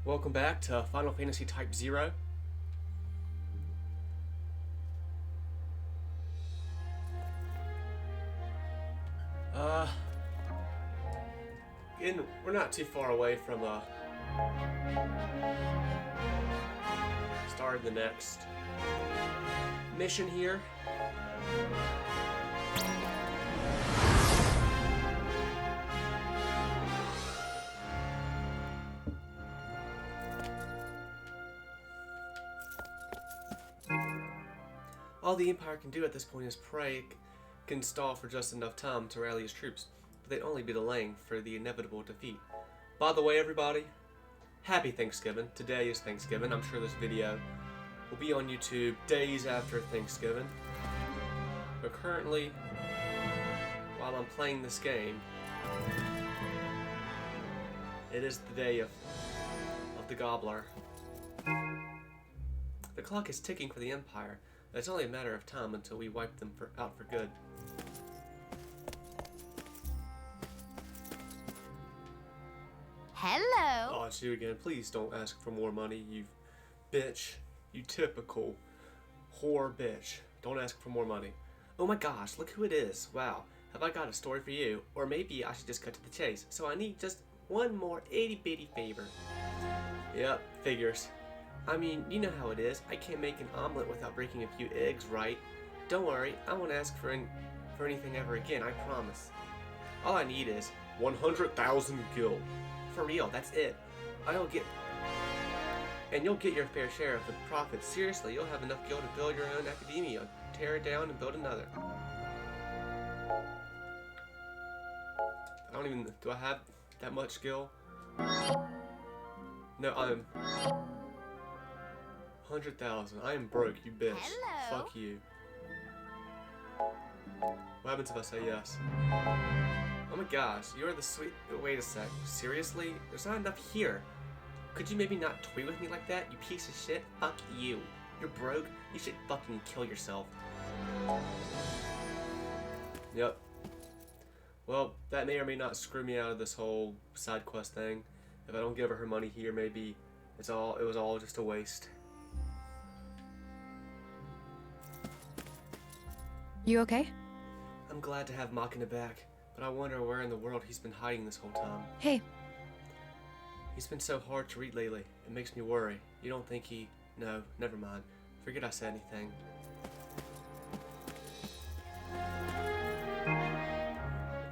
Welcome back to Final Fantasy Type-0. We're not too far away from starting the next mission here. All the Empire can do at this point is pray can stall for just enough time to rally his troops, but they'd only be delaying for the inevitable defeat. By the way, everybody, happy Thanksgiving. Today is Thanksgiving. I'm sure this video will be on YouTube days after Thanksgiving. But currently, while I'm playing this game, it is the day of the Gobbler. The clock is ticking for the Empire. It's only a matter of time until we wipe them out for good. Hello. Oh, it's you again. Please don't ask for more money, you bitch. You typical whore bitch. Don't ask for more money. Oh my gosh, look who it is. Wow. Have I got a story for you? Or maybe I should just cut to the chase. So I need just one more itty-bitty favor. Yep, figures. I mean, you know how it is. I can't make an omelet without breaking a few eggs, right? Don't worry, I won't ask for anything ever again, I promise. All I need is 100,000 gil. For real, that's it. You'll get your fair share of the profits. Seriously, you'll have enough gil to build your own academia, tear it down, and build another. Do I have that much gil? No, I'm 100,000. I am broke, you bitch. Hello. Fuck you. What happens if I say yes? Oh my gosh, you are the sweet. Wait a sec. Seriously? There's not enough here. Could you maybe not toy with me like that, you piece of shit? Fuck you. You're broke. You should fucking kill yourself. Yep. Well, that may or may not screw me out of this whole side quest thing. If I don't give her money here, maybe it was all just a waste. You okay? I'm glad to have Machina back, but I wonder where in the world he's been hiding this whole time. Hey. He's been so hard to read lately. It makes me worry. You don't think he... No, never mind. Forget I said anything.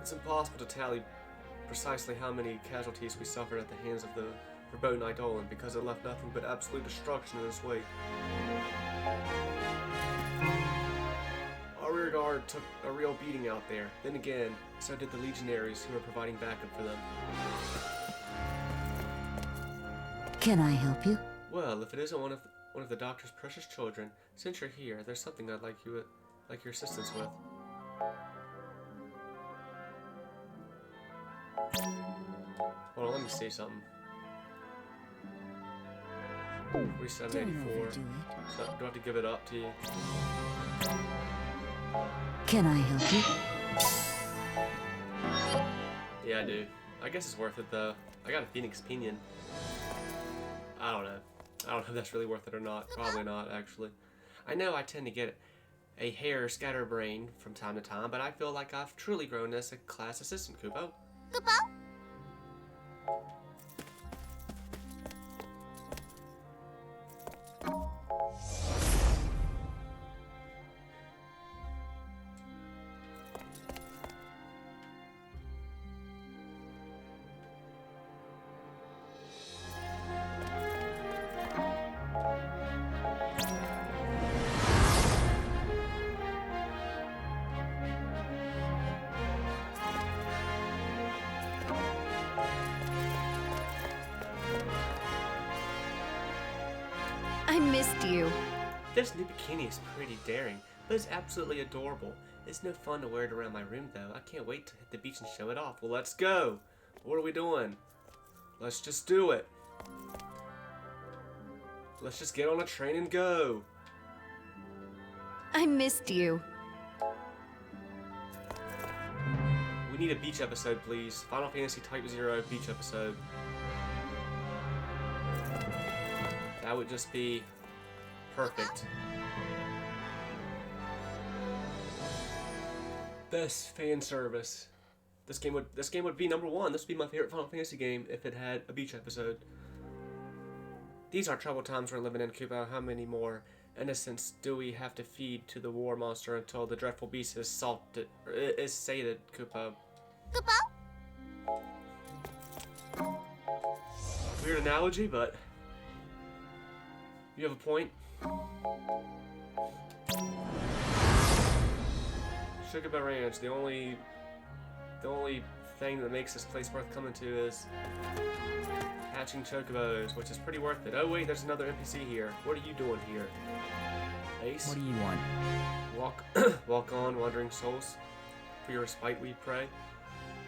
It's impossible to tally precisely how many casualties we suffered at the hands of the verboten Eidolon, because it left nothing but absolute destruction in its wake. Our rear guard took a real beating out there. Then again, so did the legionaries who were providing backup for them. Can I help you? Well, if it isn't one of the doctor's precious children, since you're here, there's something I'd like your assistance with. Hold on, let me see something. 4784. So, do I have to give it up to you? Can I help you? Yeah, I do. I guess it's worth it though. I got a Phoenix Pinion. I don't know. I don't know if that's really worth it or not. Probably not, actually. I know I tend to get a hair scatterbrained from time to time, but I feel like I've truly grown as a class assistant, Kupo. Kupo? I missed you. This new bikini is pretty daring, but it's absolutely adorable. It's no fun to wear it around my room, though. I can't wait to hit the beach and show it off. Well, let's go. What are we doing? Let's just do it. Let's just get on a train and go. I missed you. We need a beach episode, please. Final Fantasy Type-0 beach episode. That would just be perfect. Best fan service. This game would be number one. This would be my favorite Final Fantasy game if it had a beach episode. These are troubled times we're living in, Kupo. How many more innocents do we have to feed to the war monster until the dreadful beast is sated, Kupo? Weird analogy, but you have a point. Chocobo Ranch, the only thing that makes this place worth coming to is hatching chocobos, which is pretty worth it. Oh wait, there's another NPC here. What are you doing here? Ace? What do you want? Walk on, wandering souls. For your respite we pray.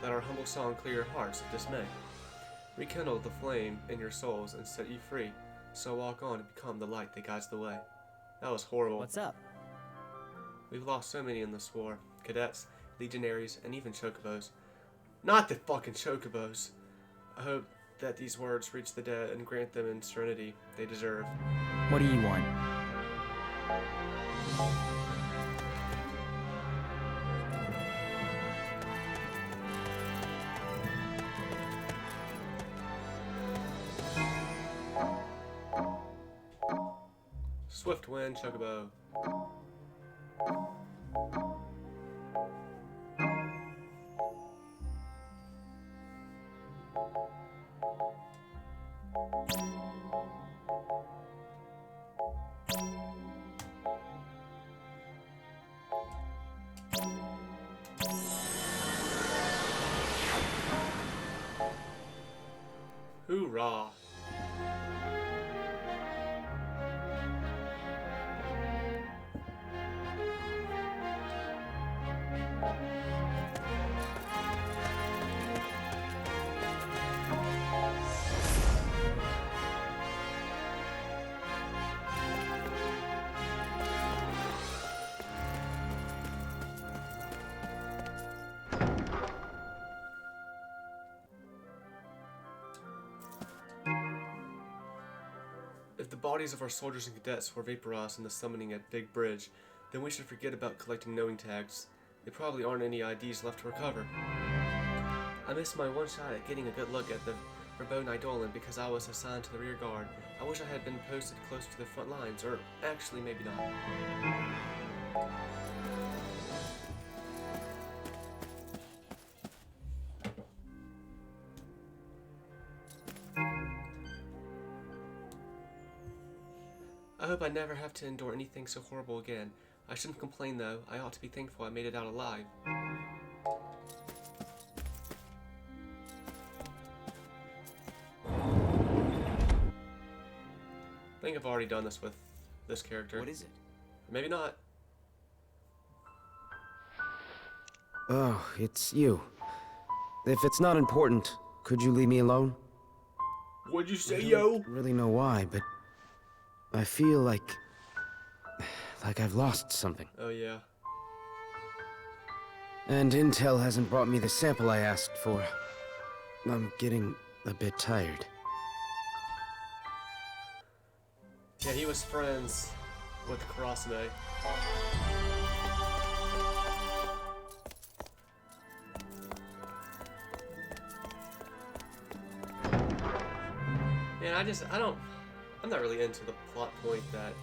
Let our humble song clear your hearts of dismay. Rekindle the flame in your souls and set you free. So walk on and become the light that guides the way. That was horrible. What's up? We've lost so many in this war. Cadets, legionaries, and even chocobos. Not the fucking chocobos. I hope that these words reach the dead and grant them in serenity they deserve. What do you want? Swift wind, chocobo. Hoorah! If the bodies of our soldiers and cadets were vaporized in the summoning at Big Bridge, then we should forget about collecting knowing tags. There probably aren't any IDs left to recover. I missed my one shot at getting a good look at the Verbo Nidolan because I was assigned to the rear guard. I wish I had been posted close to the front lines, or actually maybe not. I hope I never have to endure anything so horrible again. I shouldn't complain though. I ought to be thankful I made it out alive. I think I've already done this with this character. What is it? Or maybe not. Oh, it's you. If it's not important, could you leave me alone? What'd you say, I yo? don't really know why, but I feel like I've lost something. Oh yeah. And Intel hasn't brought me the sample I asked for. I'm getting a bit tired. Yeah, he was friends with Karasume. Man, I'm not really into the plot point that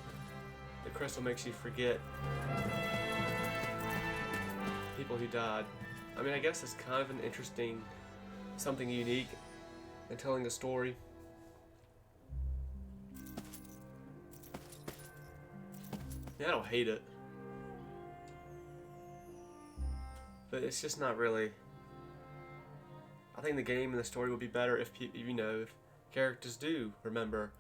the crystal makes you forget people who died. I mean, I guess it's kind of an interesting, something unique in telling the story. Yeah, I don't hate it. But it's just not really. I think the game and the story would be better if if characters do remember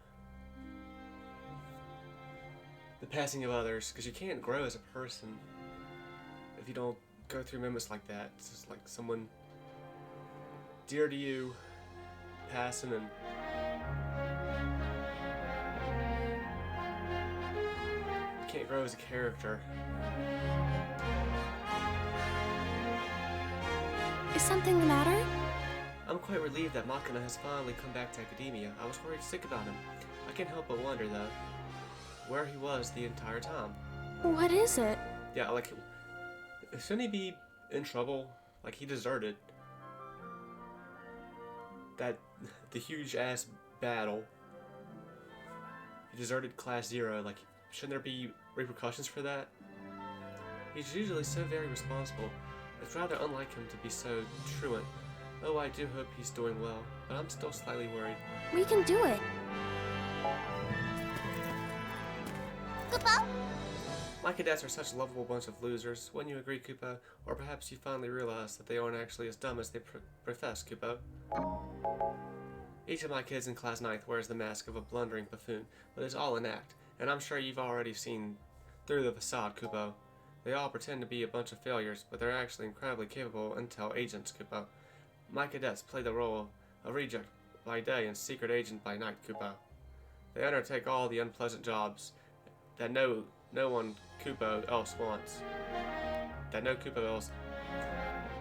the passing of others, because you can't grow as a person if you don't go through moments like that. It's just like someone dear to you passing, and you can't grow as a character. Is something the matter? I'm quite relieved that Makina has finally come back to academia. I was worried sick about him. I can't help but wonder, though, where he was the entire time. What is it? Yeah, like, shouldn't he be in trouble? Like, he deserted the huge-ass battle. He deserted Class 0. Like, shouldn't there be repercussions for that? He's usually so very responsible. It's rather unlike him to be so truant. Oh, I do hope he's doing well, but I'm still slightly worried. We can do it. My cadets are such a lovable bunch of losers. Wouldn't you agree, Kupo? Or perhaps you finally realize that they aren't actually as dumb as they profess, Kupo. Each of my kids in Class 9th wears the mask of a blundering buffoon, but it's all an act, and I'm sure you've already seen through the facade, Kupo. They all pretend to be a bunch of failures, but they're actually incredibly capable intel agents, Kupo. My cadets play the role of reject by day and secret agent by night, Kupo. They undertake all the unpleasant jobs that no one Kupo else wants. That no Kupo else.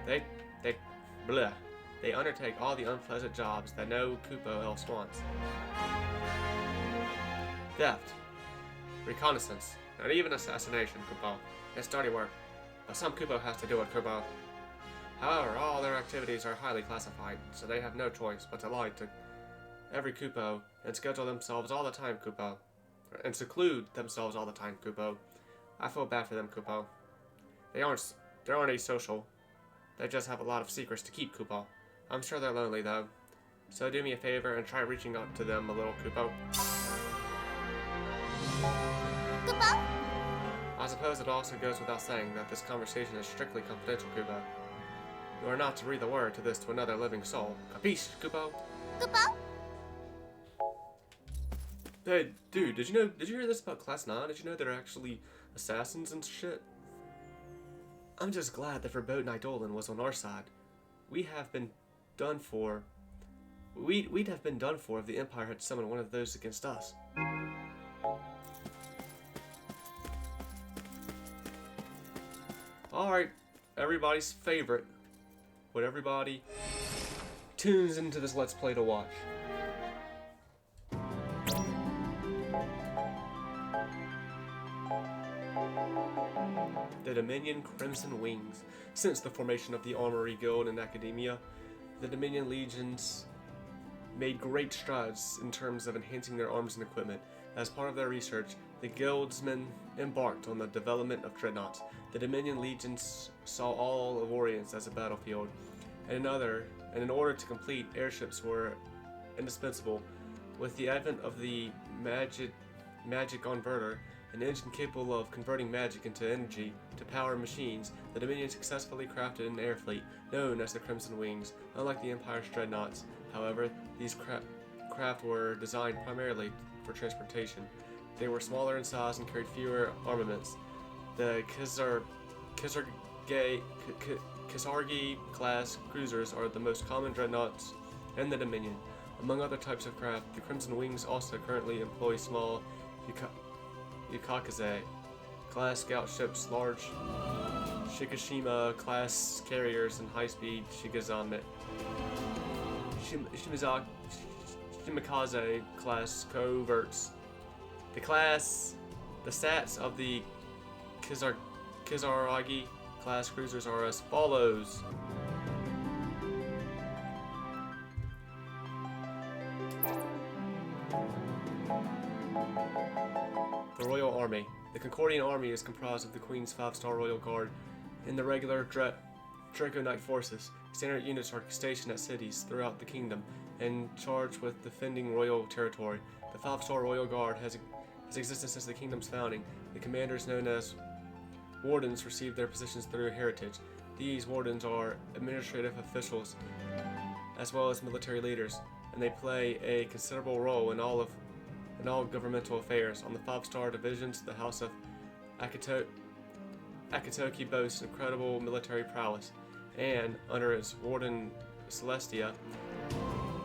They undertake all the unpleasant jobs that no Kupo else wants. Theft, reconnaissance, and even assassination, Kupo. It's dirty work, but some Kupo has to do it, Kupo. However, all their activities are highly classified, so they have no choice but to lie to every Kupo and schedule themselves all the time, Kupo. And seclude themselves all the time, Kupo. I feel bad for them, Kupo. They aren't asocial. They just have a lot of secrets to keep, Kupo. I'm sure they're lonely, though. So do me a favor and try reaching out to them a little, Kupo. Kupo? I suppose it also goes without saying that this conversation is strictly confidential, Kupo. You are not to breathe a word to this to another living soul. Capiche, Kupo? Kupo? Hey, dude, did you hear this about Class 9? Did you know they're actually assassins and shit? I'm just glad that Verboten Eidolon was on our side. We'd have been done for if the Empire had summoned one of those against us. Alright, everybody's favorite. What everybody tunes into this Let's Play to watch. The Dominion Crimson Wings. Since the formation of the Armory Guild in Academia, the Dominion Legions made great strides in terms of enhancing their arms and equipment. As part of their research, the Guildsmen embarked on the development of dreadnoughts. The Dominion Legions saw all of Orient as a battlefield, and in order to complete, airships were indispensable. With the advent of the magic converter, an engine capable of converting magic into energy to power machines, the Dominion successfully crafted an air fleet known as the Crimson Wings. Unlike the Empire's dreadnoughts, however, these craft were designed primarily for transportation. They were smaller in size and carried fewer armaments. The Kizargi class cruisers are the most common dreadnoughts in the Dominion. Among other types of craft, the Crimson Wings also currently employ small Yukakaze class scout ships, large Shikishima class carriers, and high-speed Shimikaze class coverts. The stats of the Kizaragi class cruisers are as follows. The Royal Army. The Concordian Army is comprised of the Queen's 5-star Royal Guard and the regular Draco Knight forces. Standard units are stationed at cities throughout the kingdom and charged with defending royal territory. The 5-star Royal Guard has existed since the kingdom's founding. The commanders, known as wardens, received their positions through heritage. These wardens are administrative officials as well as military leaders, and they play a considerable role in all governmental affairs. On the 5-star divisions, the House of Akitoki boasts incredible military prowess, and under its warden Celestia,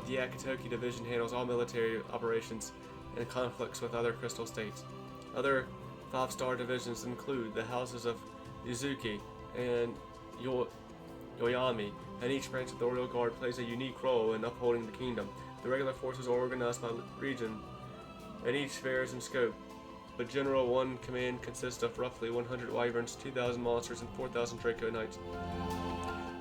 the Akitoki division handles all military operations and conflicts with other crystal states. Other 5-star divisions include the houses of Yuzuki and Yoyami. and each branch of the Royal Guard plays a unique role in upholding the kingdom. The regular forces are organized by region, and each varies in scope. But General 1 command consists of roughly 100 wyverns, 2,000 monsters, and 4,000 Draco Knights.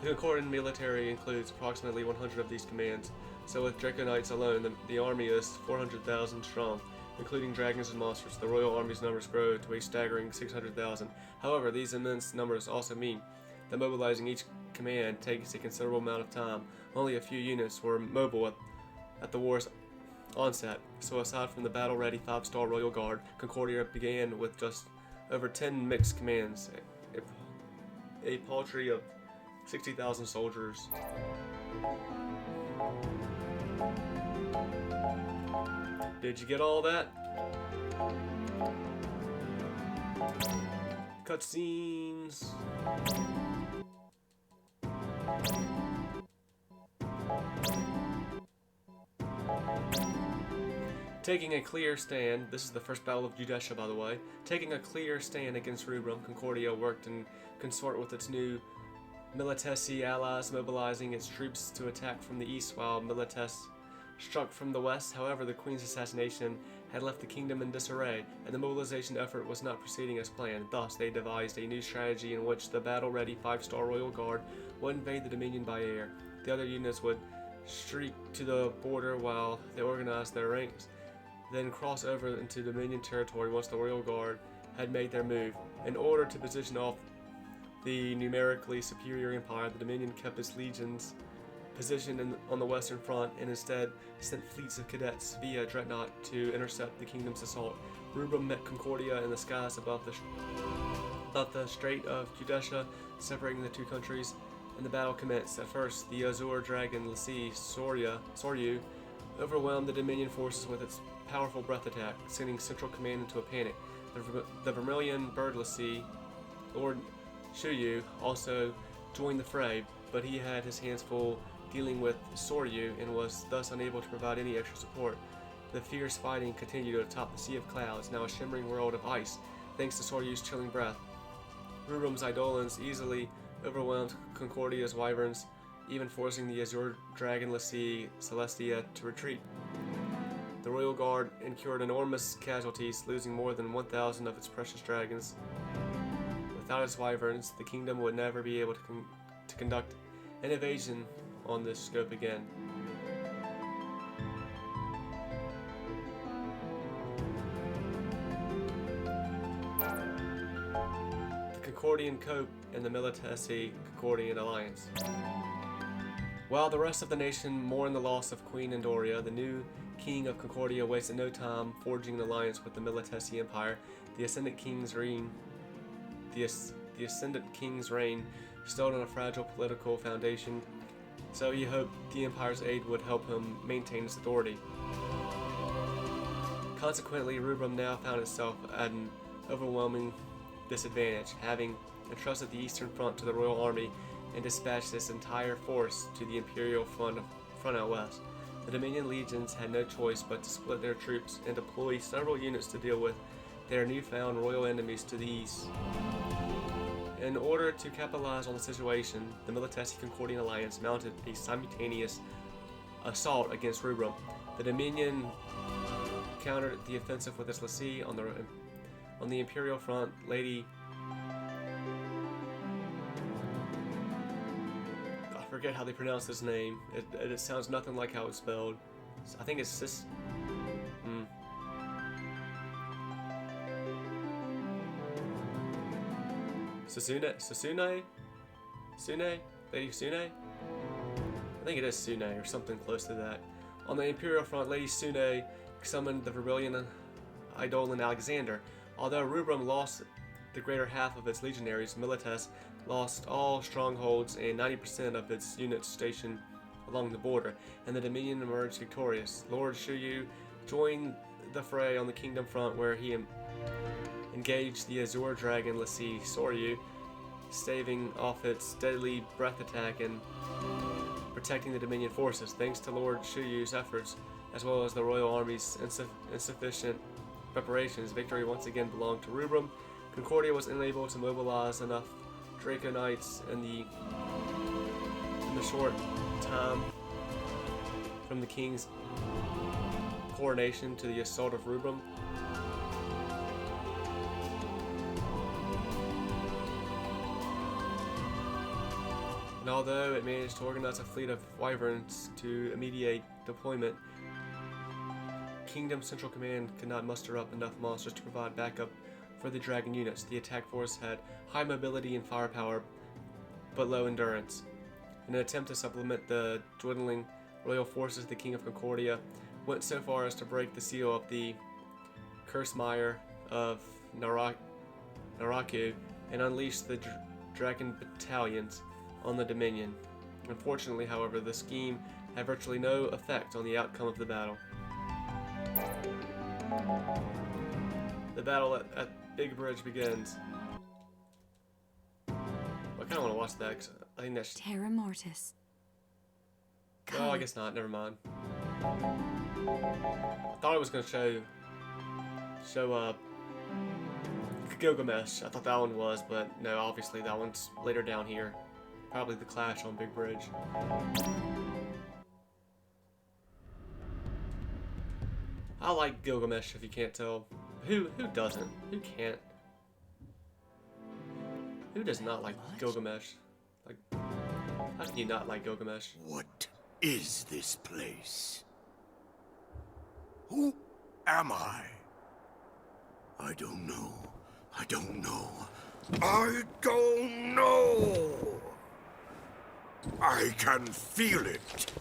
The Concordian military includes approximately 100 of these commands, so with Draco Knights alone, the army is 400,000 strong, including dragons and monsters. The Royal Army's numbers grow to a staggering 600,000. However, these immense numbers also mean that mobilizing each command takes a considerable amount of time. Only a few units were mobile at the war's onset, so aside from the battle-ready 5-star Royal Guard, Concordia began with just over 10 mixed commands, a paltry of 60,000 soldiers. Did you get all that? Cutscenes. Taking a clear stand, this is the first battle of Judesha, by the way. Taking a clear stand against Rubrum, Concordia worked in consort with its new Militesi allies, mobilizing its troops to attack from the east while Milites struck from the west. However, the Queen's assassination had left the kingdom in disarray, and the mobilization effort was not proceeding as planned. Thus, they devised a new strategy in which the battle-ready 5-star Royal Guard would invade the Dominion by air. The other units would streak to the border while they organized their ranks, then cross over into Dominion territory once the Royal Guard had made their move. In order to position off the numerically superior empire, the Dominion kept its legions positioned on the western front and instead sent fleets of cadets via dreadnought to intercept the kingdom's assault. Rubrum met Concordia in the skies above the Strait of Judesha, separating the two countries, and the battle commenced. At first, the Azure Dragon Lassie Soryu overwhelmed the Dominion forces with its powerful breath attack, sending Central Command into a panic. The Vermilion Bird Lassie, Lord Shuyu, also joined the fray, but he had his hands full dealing with Soryu and was thus unable to provide any extra support. The fierce fighting continued atop the Sea of Clouds, now a shimmering world of ice, thanks to Soryu's chilling breath. Rubrum's Eidolons easily overwhelmed Concordia's wyverns, even forcing the Azure Dragon Lassie Celestia to retreat. The Royal Guard incurred enormous casualties, losing more than 1,000 of its precious dragons. Without its wyverns, the kingdom would never be able to conduct an invasion on this scope again. The Concordian Cope and the Militesi Concordian Alliance. While the rest of the nation mourned the loss of Queen Andoria, the new King of Concordia wasted no time forging an alliance with the Militesi Empire. The Ascendant King's reign stood on a fragile political foundation, so he hoped the Empire's aid would help him maintain its authority. Consequently, Rubrum now found itself at an overwhelming disadvantage, having entrusted the Eastern Front to the Royal Army and dispatched its entire force to the Imperial front out west. The Dominion legions had no choice but to split their troops and deploy several units to deal with their newfound royal enemies to the east. In order to capitalize on the situation, the Militesi Concordian Alliance mounted a simultaneous assault against Rubrum. The Dominion countered the offensive with its Lassie on the Imperial front. Lady I forget how they pronounce this name. It sounds nothing like how it's spelled. I think it's Sis. Sune? Lady Sune? I think it is Sune or something close to that. On the Imperial front, Lady Sune summoned the Vermilion Eidolon Alexander. Although Rubrum lost the greater half of its legionaries, Milites lost all strongholds and 90% of its units stationed along the border, and the Dominion emerged victorious. Lord Shuyu joined the fray on the kingdom front, where he engaged the Azure Dragon Lassie Soryu, staving off its deadly breath attack and protecting the Dominion forces. Thanks to Lord Shuyu's efforts, as well as the Royal Army's insufficient preparations, victory once again belonged to Rubrum. Concordia was unable to mobilize enough Draco Knights, and the in the short time from the king's coronation to the assault of Rubrum. And although it managed to organize a fleet of wyverns to immediate deployment, Kingdom Central Command could not muster up enough monsters to provide backup for the Dragon units. The attack force had high mobility and firepower, but low endurance. In an attempt to supplement the dwindling royal forces, the King of Concordia went so far as to break the seal of the Curse Mire of Naraku and unleash the Dragon battalions on the Dominion. Unfortunately, however, the scheme had virtually no effect on the outcome of the battle. The battle at Big Bridge begins. I kind of want to watch that because I think that's... Terra Mortis. Oh, I guess not. Never mind. I thought it was going to show Gilgamesh. I thought that one was, but no, obviously that one's later down here. Probably the clash on Big Bridge. I like Gilgamesh, if you can't tell. Who doesn't? Who can't? Who does not like Gilgamesh? Like, how can you not like Gilgamesh? What is this place? Who am I? I don't know. I don't know. I don't know. I can feel it.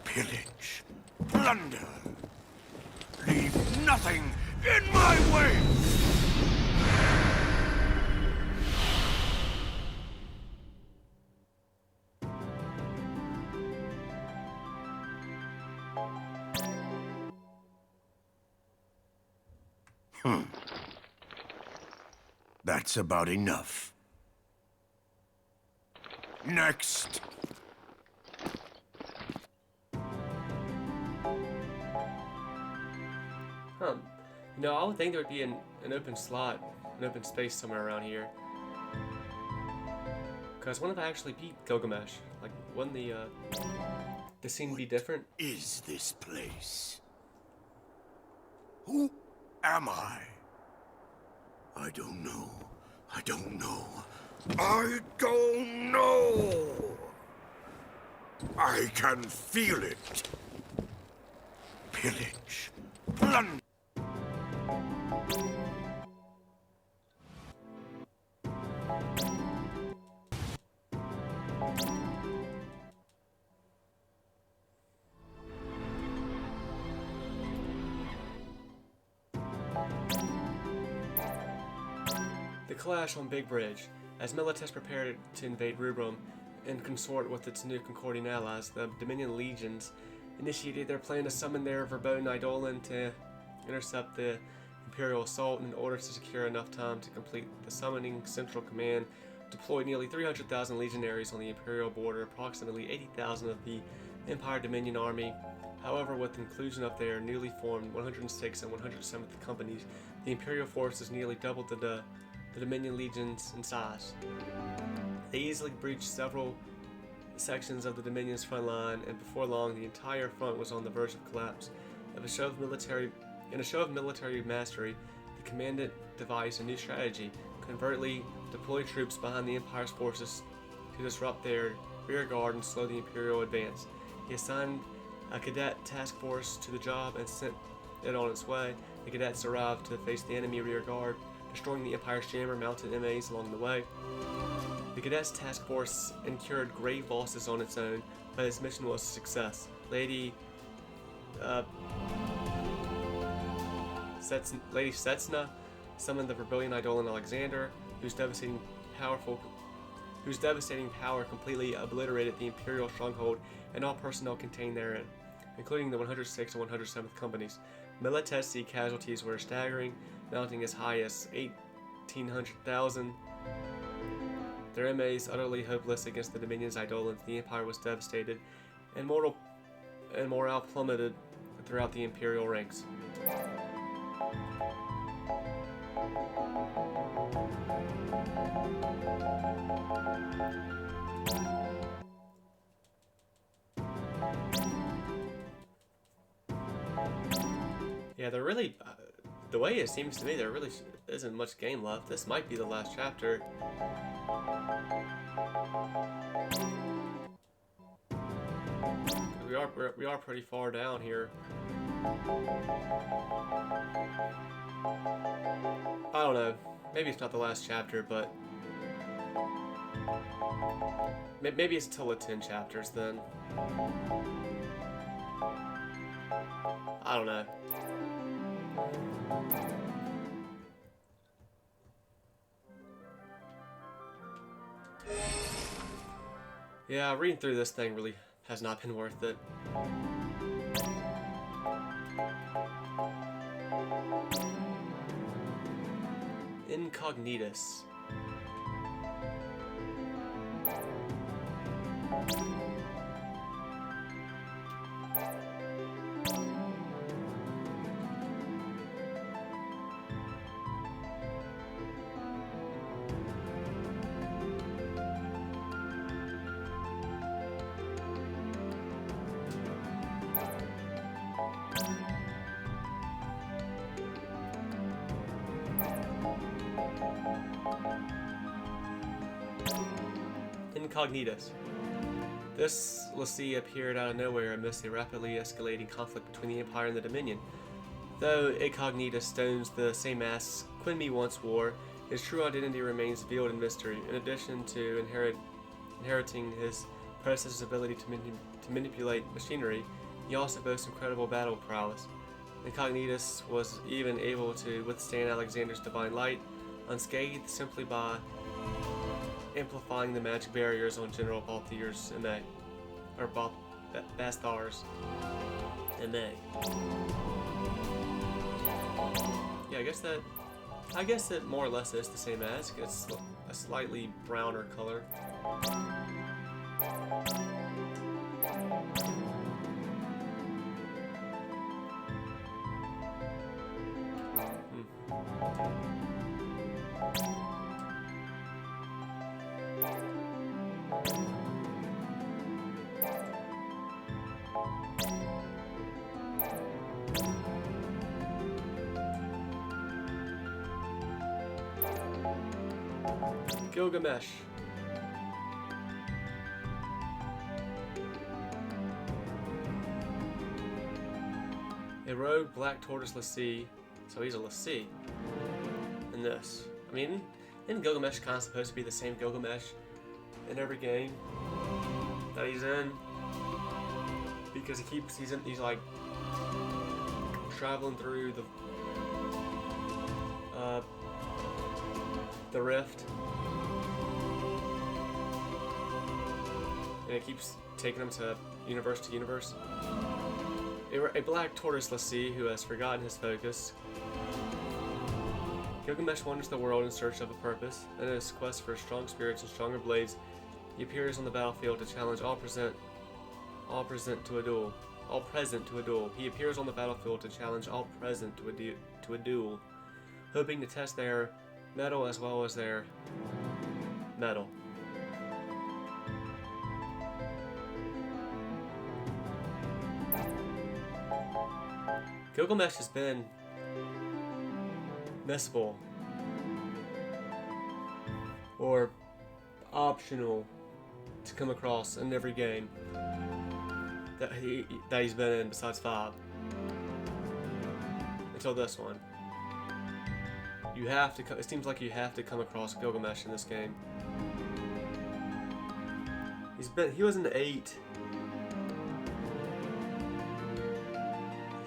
Pillage, plunder. Leave nothing in my way. That's about enough. Next. You know, I would think there would be an open slot, an open space somewhere around here. Because when have I actually beat Gilgamesh? Like, wouldn't the scene be different? Is this place? Who am I? I don't know. I don't know. I don't know. I can feel it. Pillage, plunder. The clash on Big Bridge. As Milites prepared to invade Rubrum and consort with its new Concordian allies, the Dominion legions initiated their plan to summon their verboten Eidolon to intercept the Imperial assault. In order to secure enough time to complete the summoning, Central Command deployed nearly 300,000 legionaries on the Imperial border, approximately 80,000 of the Empire Dominion Army. However, with the inclusion of their newly formed 106th and 107th companies, the Imperial forces nearly doubled the Dominion legions in size. They easily breached several sections of the Dominion's front line, and before long, the entire front was on the verge of collapse. In a show of military mastery, the commandant devised a new strategy: covertly deploy troops behind the Empire's forces to disrupt their rear guard and slow the Imperial advance. He assigned a cadet task force to the job and sent it on its way. The cadets arrived to face the enemy rear guard, destroying the Empire's jammer-mounted MAs along the way. The cadets task force incurred grave losses on its own, but its mission was a success. Lady Setsna summoned the Verbilian Eidolon Alexander, whose devastating power completely obliterated the Imperial stronghold and all personnel contained therein, including the 106th and 107th companies. Militesi casualties were staggering, mounting as high as 1,800,000. Their MAs utterly hopeless against the Dominion's Eidolons, the Empire was devastated, and morale plummeted throughout the Imperial ranks. Yeah, there really, the way it seems to me, there really isn't much game left. This might be the last chapter. We are pretty far down here. I don't know. Maybe it's not the last chapter, but maybe it's till the 10 chapters then. I don't know. Yeah, reading through this thing really has not been worth it. Incognitus. Incognitus. This Lassie appeared out of nowhere amidst a rapidly escalating conflict between the Empire and the Dominion. Though Incognitus stones the same masks Quinby once wore, his true identity remains veiled in mystery. In addition to inheriting his predecessor's ability to manipulate machinery, he also boasts incredible battle prowess. Incognitus was even able to withstand Alexander's divine light unscathed simply by amplifying the magic barriers on General Balthier's MA, or Basthar's MA. Yeah, I guess that more or less is the same mask. It's a slightly browner color. Gilgamesh. A rogue black tortoise lassie, so he's a lassie in this. I mean, isn't Gilgamesh kind of supposed to be the same Gilgamesh in every game that he's in? Because he's like traveling through the rift, and it keeps taking him to universe. A black tortoise lassie who has forgotten his focus. Gilgamesh wanders the world in search of a purpose, and in his quest for strong spirits and stronger blades, he appears on the battlefield to challenge all present to a duel. He appears on the battlefield to challenge all present to a duel, hoping to test their mettle as well as their metal. Gilgamesh has been missable or optional to come across in every game that he's been in besides 5 until this one. You have to. It seems like you have to come across Gilgamesh in this game. He was an 8.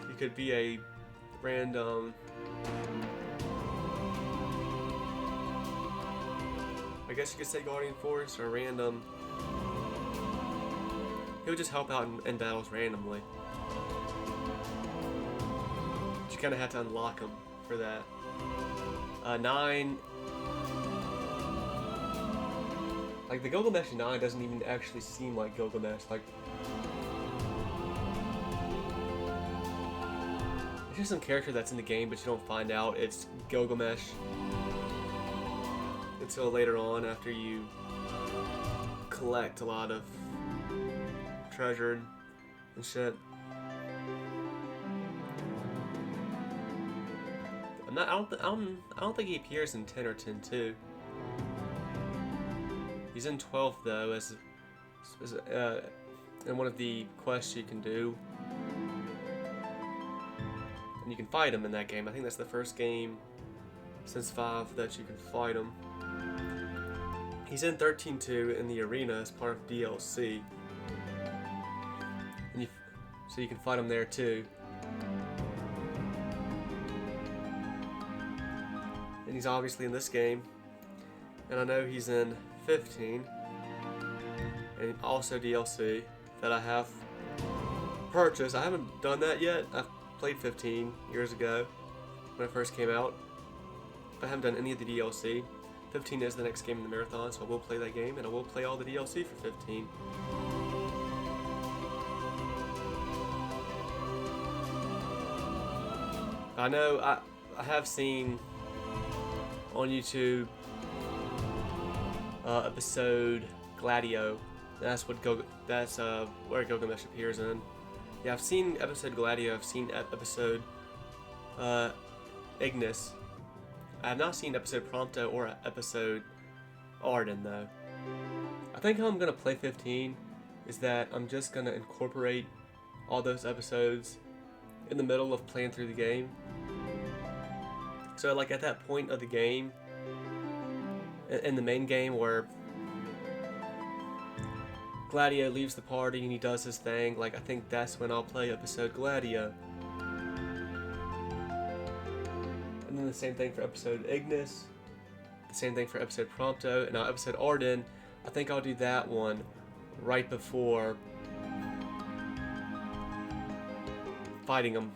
He could be a random. I guess you could say Guardian Force or random. He'll just help out in battles randomly. But you kind of have to unlock him for that. 9. Like the Gilgamesh in 9 doesn't even actually seem like Gilgamesh. Like it's just some character that's in the game, but you don't find out it's Gilgamesh until later on after you collect a lot of treasure and shit. I'm not. I don't think he appears in 10 or 10-2. He's in 12 though, as in one of the quests you can do, and you can fight him in that game. I think that's the first game since 5 that you can fight him. He's in 13-2 in the arena as part of DLC, and so you can fight him there too. And he's obviously in this game, and I know he's in 15, and also DLC that I have purchased. I haven't done that yet. I've played 15 years ago when it first came out, but I haven't done any of the DLC. 15 is the next game in the marathon, so I will play that game, and I will play all the DLC for 15. I know I have seen on YouTube episode Gladio. That's where Gilgamesh appears in. Yeah, I've seen episode Gladio. I've seen episode Ignis. I have not seen episode Prompto or episode Arden though. I think how I'm gonna play 15 is that I'm just gonna incorporate all those episodes in the middle of playing through the game. So like at that point of the game, in the main game where Gladio leaves the party and he does his thing, like I think that's when I'll play episode Gladio. And then the same thing for episode Ignis, the same thing for episode Prompto, and now episode Arden, I think I'll do that one right before fighting him.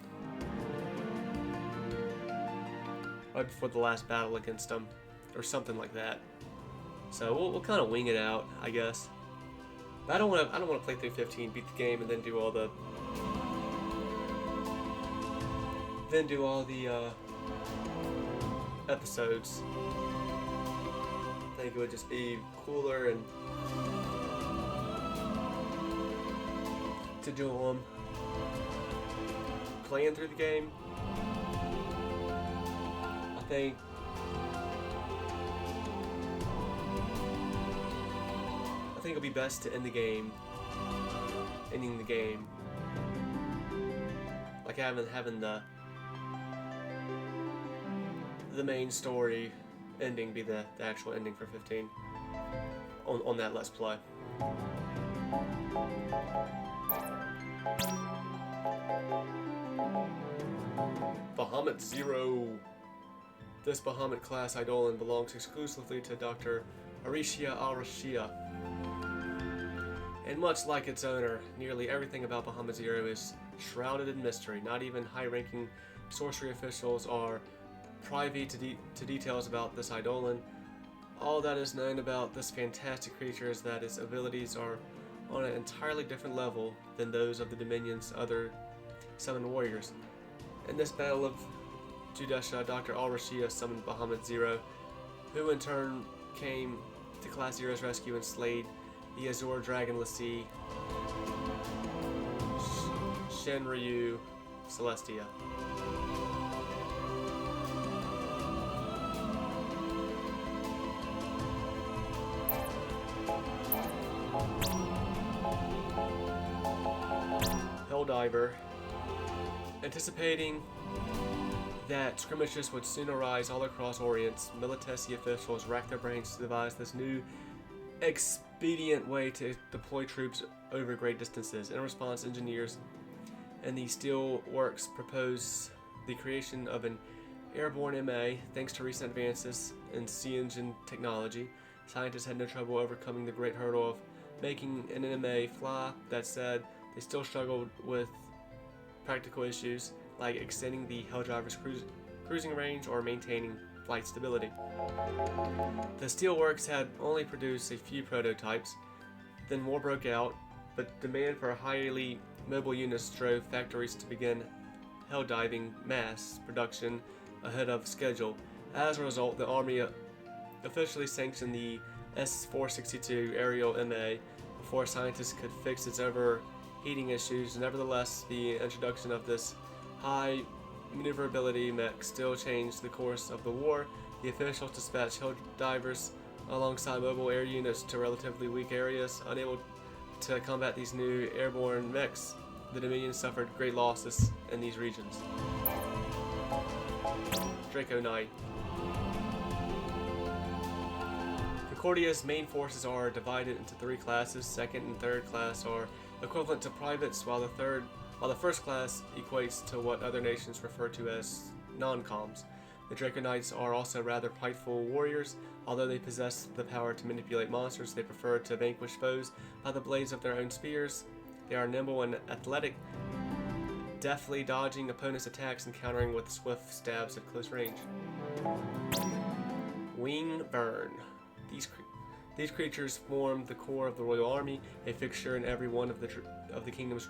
Right before the last battle against him, or something like that. So we'll kind of wing it out, I guess. But I don't want to play through 15, beat the game, and then do all the episodes. I think it would just be cooler and to do them playing through the game. I think it'll be best to ending the game, like having the main story ending be the actual ending for 15 on that Let's Play. Bahamut Zero. This Bahamut class Eidolon belongs exclusively to Dr. Arishia Al-Rashia. And much like its owner, nearly everything about Bahamut Zero is shrouded in mystery. Not even high-ranking sorcery officials are privy to details about this Eidolon. All that is known about this fantastic creature is that its abilities are on an entirely different level than those of the Dominion's other 7 warriors. In this battle of Judesha, Dr. Al-Rashia summoned Bahamut Zero, who in turn came to Class Zero's rescue and slayed the Azure Dragon Lassie, Shenryu Celestia. Helldiver. Anticipating that skirmishes would soon arise all across Orient, Militesi officials racked their brains to devise this new expedient way to deploy troops over great distances. In response, engineers and the Steel Works propose the creation of an airborne MA. Thanks to recent advances in sea engine technology, scientists had no trouble overcoming the great hurdle of making an MA fly. That said, they still struggled with practical issues like extending the Helldiver's cruising range or maintaining flight stability. The Steelworks had only produced a few prototypes, then war broke out, but demand for highly mobile units drove factories to begin Helldiving mass production ahead of schedule. As a result, the Army officially sanctioned the S-462 aerial MA before scientists could fix its overheating issues. Nevertheless, the introduction of this high maneuverability mechs still change the course of the war. The officials dispatch hill divers alongside mobile air units to relatively weak areas. Unable to combat these new airborne mechs, the Dominion suffered great losses in these regions. Draco Knight. Concordia's main forces are divided into three classes. Second and third class are equivalent to privates, while the first class equates to what other nations refer to as non-coms. The Draco Knights are also rather prideful warriors. Although they possess the power to manipulate monsters, they prefer to vanquish foes by the blades of their own spears. They are nimble and athletic, deftly dodging opponents' attacks and countering with swift stabs at close range. Wing Burn. These creatures form the core of the Royal Army, a fixture in every one of the kingdom's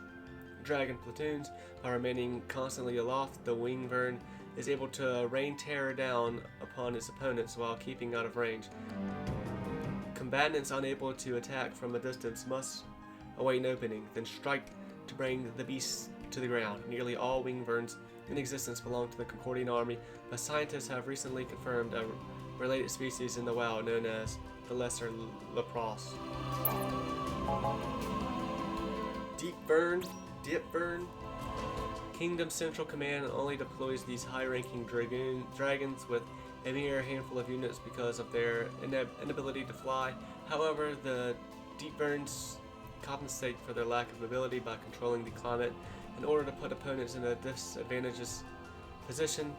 dragon platoons. By remaining constantly aloft, the Wing Burn is able to rain terror down upon its opponents while keeping out of range. Combatants unable to attack from a distance must await an opening, then strike to bring the beasts to the ground. Nearly all Wing Burns in existence belong to the Concordian army, but scientists have recently confirmed a related species in the wild known as the Lesser Lepross. Deep Burn. Kingdom Central Command only deploys these high-ranking dragons with a mere handful of units because of their inability to fly. However, the Deep Burns compensate for their lack of mobility by controlling the climate in order to put opponents in a disadvantageous position.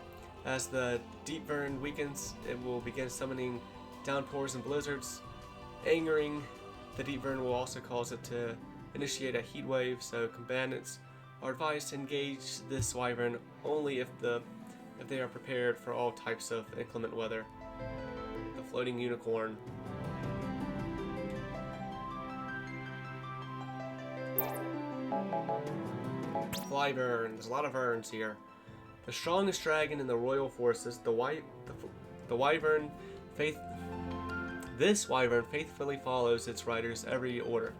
As the Deep Burn weakens, it will begin summoning downpours and blizzards. Angering the Deep Burn will also cause it to initiate a heat wave, so combatants are advised to engage this wyvern only if they are prepared for all types of inclement weather. The Floating Unicorn. Flyburn. There's a lot of urns here. The strongest dragon in the royal forces, This wyvern faithfully follows its rider's every order.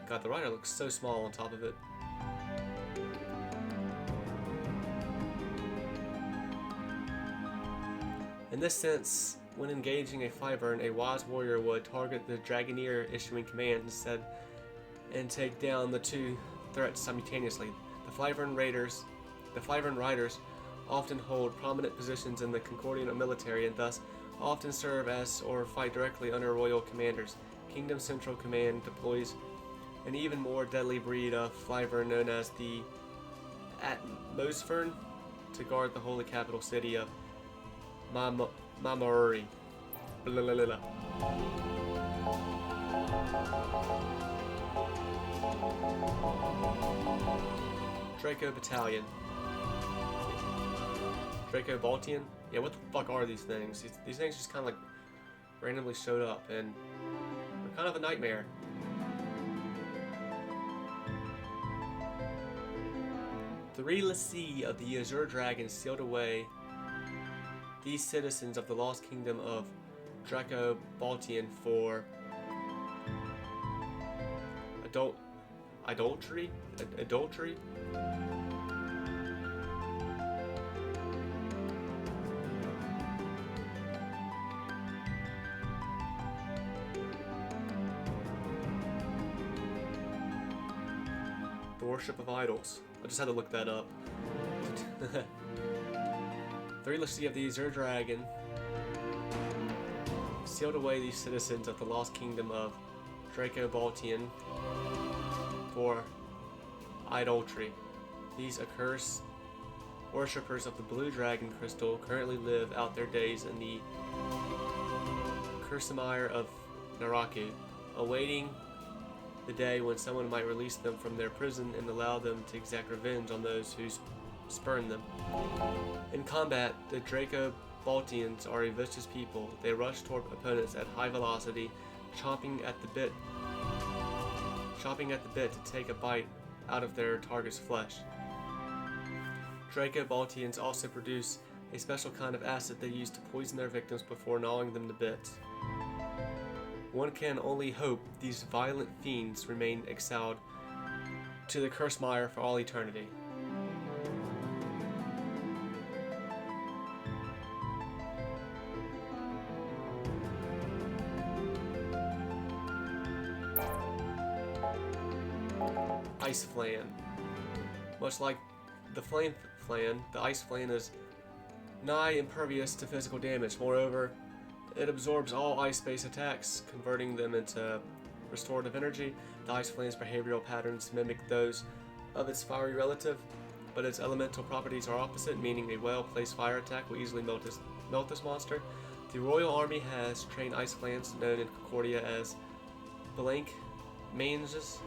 God, the rider looks so small on top of it. In this sense, when engaging a Flyburn, a wise warrior would target the Dragoneer issuing command instead and take down the two threats simultaneously. The Flyburn riders often hold prominent positions in the Concordian military and thus often serve as or fight directly under royal commanders. Kingdom Central Command deploys an even more deadly breed of Flyburn known as the Atmosphern to guard the holy capital city of Mamori. Draco Battalion. Draco Baltian? Yeah, what the fuck are these things? These things just kind of like randomly showed up and they're kind of a nightmare. Three lessee of the Azure Dragon sealed away these citizens of the lost kingdom of Draco Baltian for adultery? The worship of idols. I just had to look that up. Three lessee of the Azure Dragon sealed away these citizens of the lost kingdom of Draco Baltian for idolatry. These accursed worshippers of the blue dragon crystal currently live out their days in the Kursamire of Naraku, awaiting the day when someone might release them from their prison and allow them to exact revenge on those who spurn them. In combat, the Draco Baltians are a vicious people. They rush toward opponents at high velocity, chomping at the bit to take a bite out of their target's flesh. Draco Baltians also produce a special kind of acid they use to poison their victims before gnawing them to bits. One can only hope these violent fiends remain exiled to the curse mire for all eternity. Ice Flan. Much like the Flame Flan, the Ice Flan is nigh impervious to physical damage. Moreover, it absorbs all ice-based attacks, converting them into restorative energy. The Ice Flan's behavioral patterns mimic those of its fiery relative, but its elemental properties are opposite, meaning a well-placed fire attack will easily melt this monster. The Royal Army has trained Ice Flans, known in Concordia as blank manges,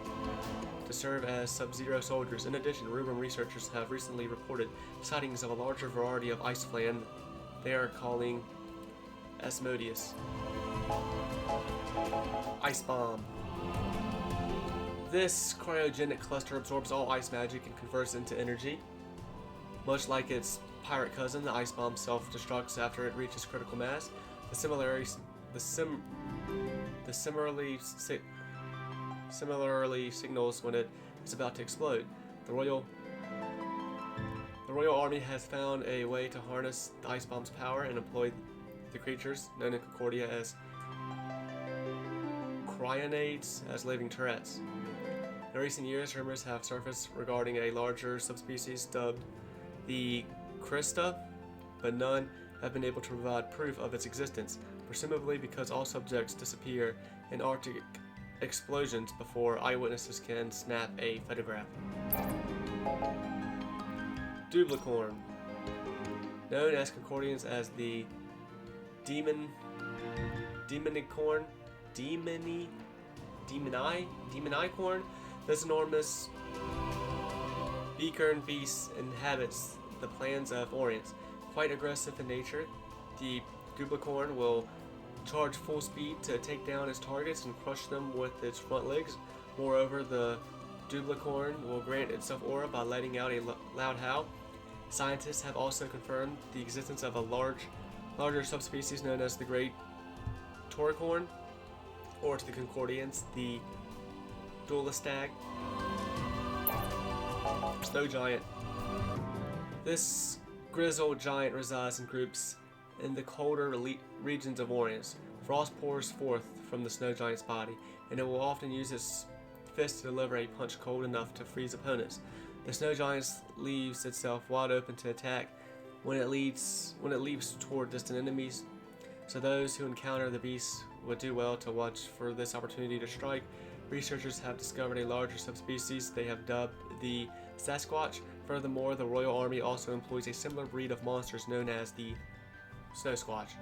to serve as Sub-Zero soldiers. In addition, Rubrum researchers have recently reported sightings of a larger variety of Ice Flan they are calling Asmodeus. Ice Bomb. This cryogenic cluster absorbs all ice magic and converts it into energy. Much like its pirate cousin, the Ice Bomb self-destructs after it reaches critical mass. Similarly signals when it is about to explode. The Royal Army has found a way to harness the Ice Bomb's power and employ the creatures, known in Concordia as cryonades, as living turrets. In recent years, rumors have surfaced regarding a larger subspecies dubbed the Krista, but none have been able to provide proof of its existence, presumably because all subjects disappear in Arctic explosions before eyewitnesses can snap a photograph. Duplicorn. Known as Concordians as the demonicorn, demonicorn, this enormous beacorn beast inhabits the plains of Orient. Quite aggressive in nature, the duplicorn will charge full speed to take down its targets and crush them with its front legs. Moreover, the duplicorn will grant itself aura by letting out a loud howl. Scientists have also confirmed the existence of a larger subspecies known as the Great Toricorn, or to the Concordians, the Duelistag. Snow Giant. This grizzled giant resides in groups in the colder regions of Orient. Frost pours forth from the snow giant's body, and it will often use its fist to deliver a punch cold enough to freeze opponents. The snow giant leaves itself wide open to attack when it leaps toward distant enemies, so those who encounter the beast would do well to watch for this opportunity to strike. Researchers have discovered a larger subspecies they have dubbed the Sasquatch. Furthermore, the Royal Army also employs a similar breed of monsters known as the Snow Squatch.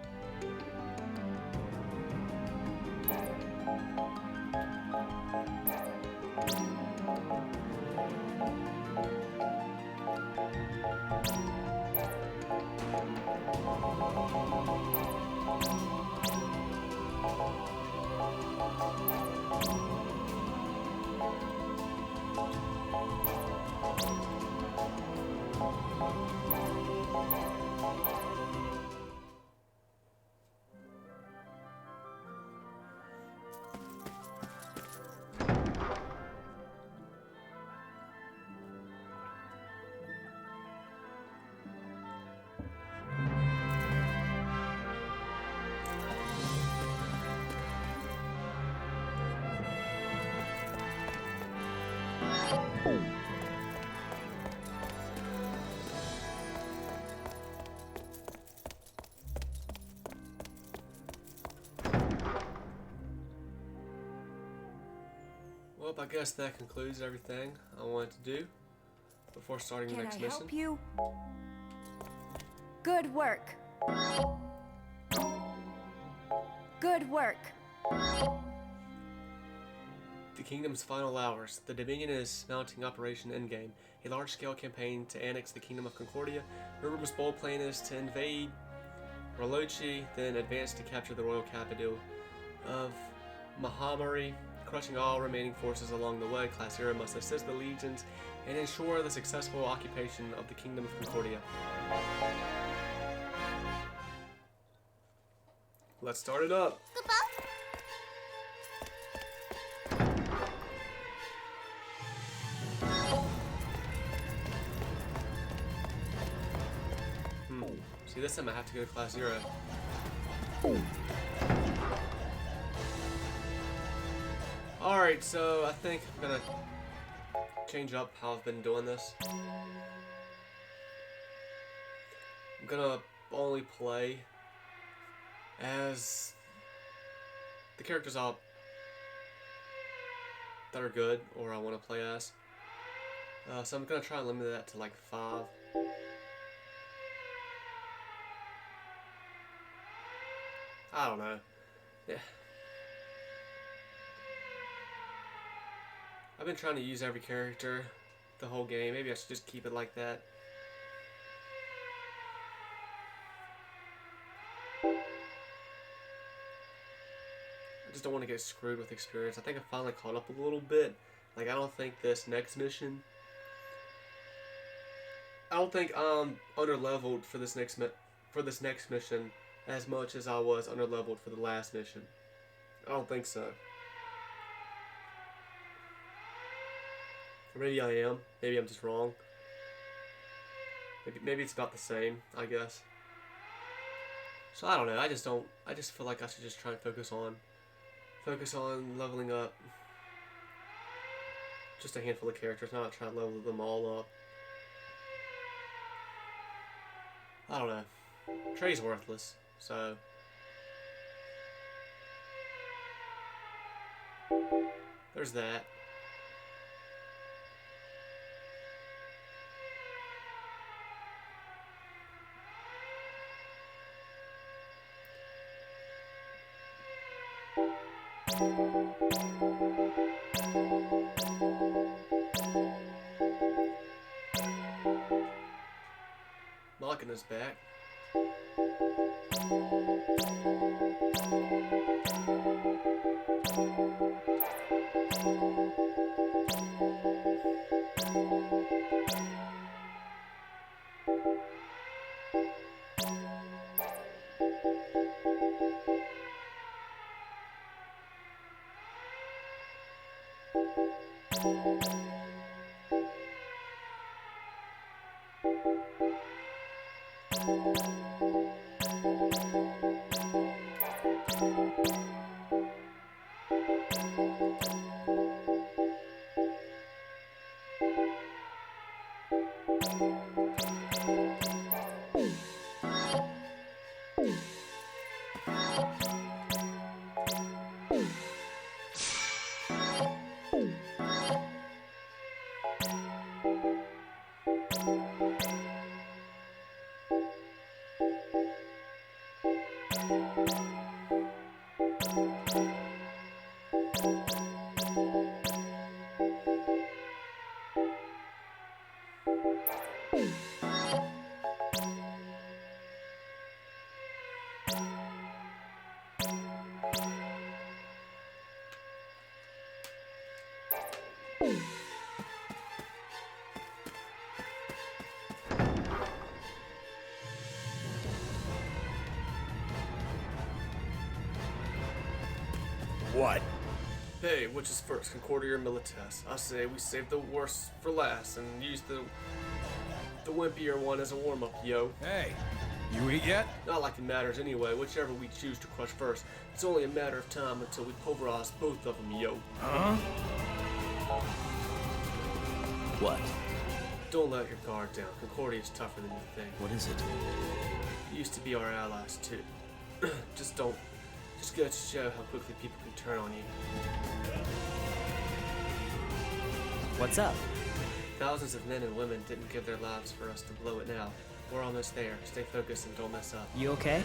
Well, I guess that concludes everything I wanted to do before starting the next mission. Can I help you? Good work. Good work. The Kingdom's final hours. The Dominion is mounting Operation Endgame, a large-scale campaign to annex the Kingdom of Concordia. Rubrum's bold plan is to invade Rolochi, then advance to capture the royal capital of Mahamari, crushing all remaining forces along the way. Class 0 must assist the legions and ensure the successful occupation of the Kingdom of Concordia. Let's start it up. See, this time I have to go to Class 0. Alright, so I think I'm gonna change up how I've been doing this. I'm gonna only play as the characters that are good, or I want to play as. So I'm gonna try and limit that to like 5. I don't know. Yeah. I've been trying to use every character the whole game. Maybe I should just keep it like that. I just don't want to get screwed with experience. I think I finally caught up a little bit. Like, I don't think this next mission... I don't think I'm under-leveled for this next mission as much as I was under-leveled for the last mission. I don't think so. Or maybe I am. Maybe I'm just wrong. Maybe it's about the same, I guess. So I don't know. I just feel like I should just try and focus on leveling up just a handful of characters, not try to level them all up. I don't know. Trey's worthless, so there's that. Machina's back. What? Hey, which is first, Concordia or Milites? I say we save the worst for last and use the wimpier one as a warm-up, yo. Hey, you eat yet? Not like it matters anyway, whichever we choose to crush first. It's only a matter of time until we pulverize both of them, yo. Huh? What? Don't let your guard down. Concordia's tougher than you think. What is it? Used to be our allies, too. Just goes to show how quickly people can turn on you. What's up? Thousands of men and women didn't give their lives for us to blow it now. We're almost there. Stay focused and don't mess up. You okay?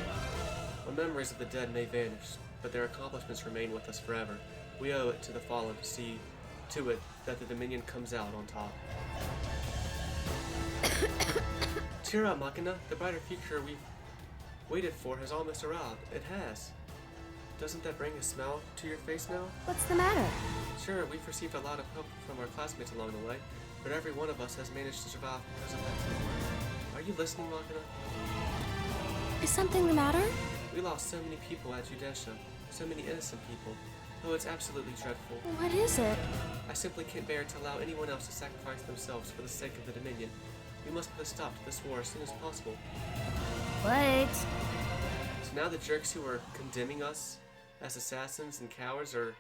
Our memories of the dead may vanish, but their accomplishments remain with us forever. We owe it to the fallen to see to it that the Dominion comes out on top. Cheer up, Machina. The brighter future we've waited for has almost arrived. It has. Doesn't that bring a smile to your face now? What's the matter? Sure, we've received a lot of help from our classmates along the way, but every one of us has managed to survive because of that teamwork. Are you listening, Machina? Is something the matter? We lost so many people at Judesha, so many innocent people. Oh, it's absolutely dreadful. What is it? I simply can't bear to allow anyone else to sacrifice themselves for the sake of the Dominion. We must put a stop to this war as soon as possible. Wait. So now the jerks who are condemning us as assassins and cowards are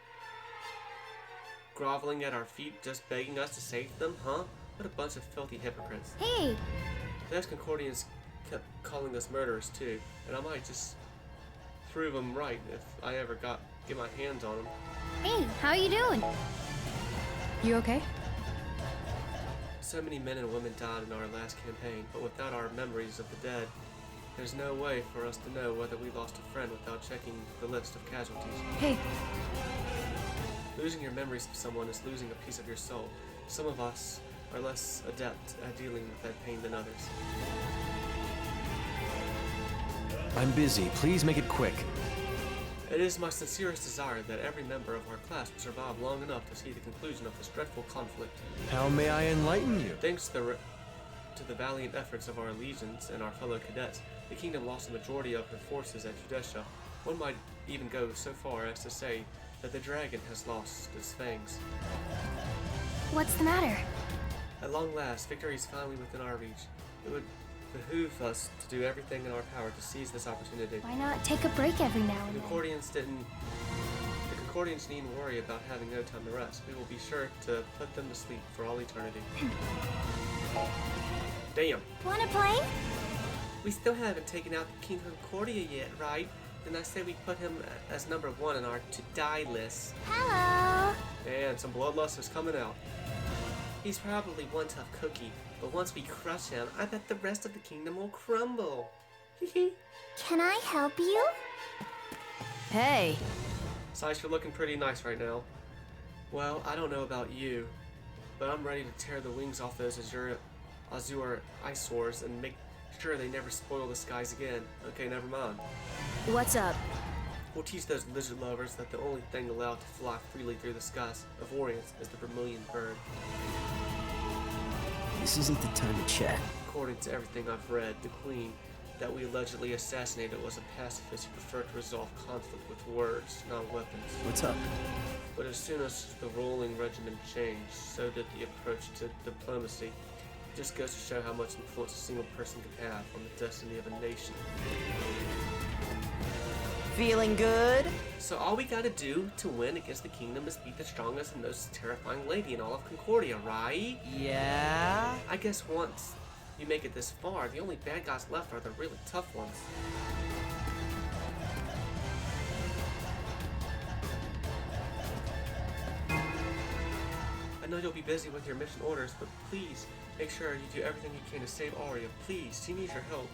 groveling at our feet just begging us to save them, huh? What a bunch of filthy hypocrites. Hey, Those Concordians kept calling us murderers too, and I might just prove them right if I ever get my hands on them. hey, how you doing? You okay? So many men and women died in our last campaign, but without our memories of the dead, there's no way for us to know whether we lost a friend without checking the list of casualties. Hey, Losing your memories of someone is losing a piece of your soul. Some of us are less adept at dealing with that pain than others. I'm busy. Please make it quick. It is my sincerest desire that every member of our class will survive long enough to see the conclusion of this dreadful conflict. How may I enlighten you? Thanks to the valiant efforts of our legions and our fellow cadets, the kingdom lost the majority of her forces at Judetia. One might even go so far as to say that the dragon has lost its fangs. what's the matter? At long last, victory is finally within our reach. It would behoove us to do everything in our power to seize this opportunity. Why not take a break every now and The then? Concordians needn't worry about having no time to rest. We will be sure to put them to sleep for all eternity. Damn. Wanna play? We still haven't taken out the King of Concordia yet, right? Then I say we put him as number 1 on our to-die list. Hello. And some bloodlust is coming out. He's probably one tough cookie, but once we crush him, I bet the rest of the kingdom will crumble. Can I help you? Hey. Sice, you're looking pretty nice right now. Well, I don't know about you, but I'm ready to tear the wings off those Azure eyesores and make sure they never spoil the skies again. Okay, never mind. What's up? We'll teach those lizard lovers that the only thing allowed to fly freely through the skies of Orience is the vermilion bird. This isn't the time to chat. According to everything I've read, the queen that we allegedly assassinated was a pacifist who preferred to resolve conflict with words, not weapons. What's up? But as soon as the ruling regimen changed, so did the approach to diplomacy. It just goes to show how much influence a single person can have on the destiny of a nation. Feeling good? So all we gotta do to win against the kingdom is beat the strongest and most terrifying lady in all of Concordia, right? Yeah? I guess once you make it this far, the only bad guys left are the really tough ones. I know you'll be busy with your mission orders, but please make sure you do everything you can to save Aria. Please, she needs your help.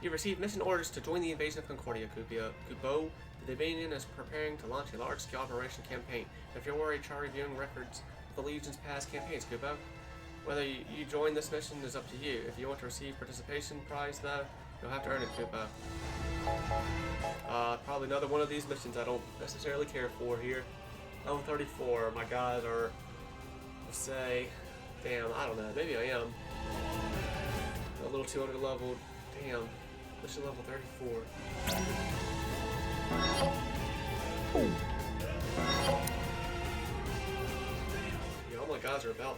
You received mission orders to join the invasion of Concordia, Kubo. The Devanian is preparing to launch a large-scale operation campaign. If you're worried, try reviewing records of the Legion's past campaigns, Kubo. Whether you join this mission is up to you. If you want to receive participation prize, though, you'll have to earn it, Kubo. Probably another one of these missions I don't necessarily care for here. Level 34, my guys are, let's say, damn, I don't know, maybe I am. A little too under leveled. Damn, mission level 34. Yeah, all my guys are about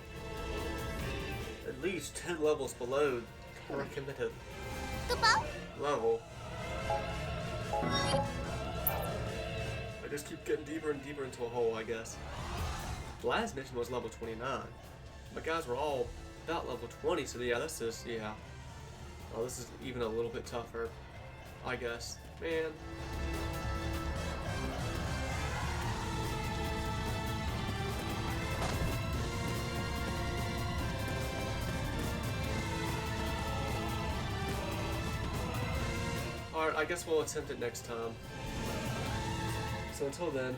at least 10 levels below the recommended level. I just keep getting deeper and deeper into a hole, I guess. The last mission was level 29. My guys were all about level 20, so yeah, this is, yeah. Oh, this is even a little bit tougher, I guess. Man. Alright, I guess we'll attempt it next time. So until then,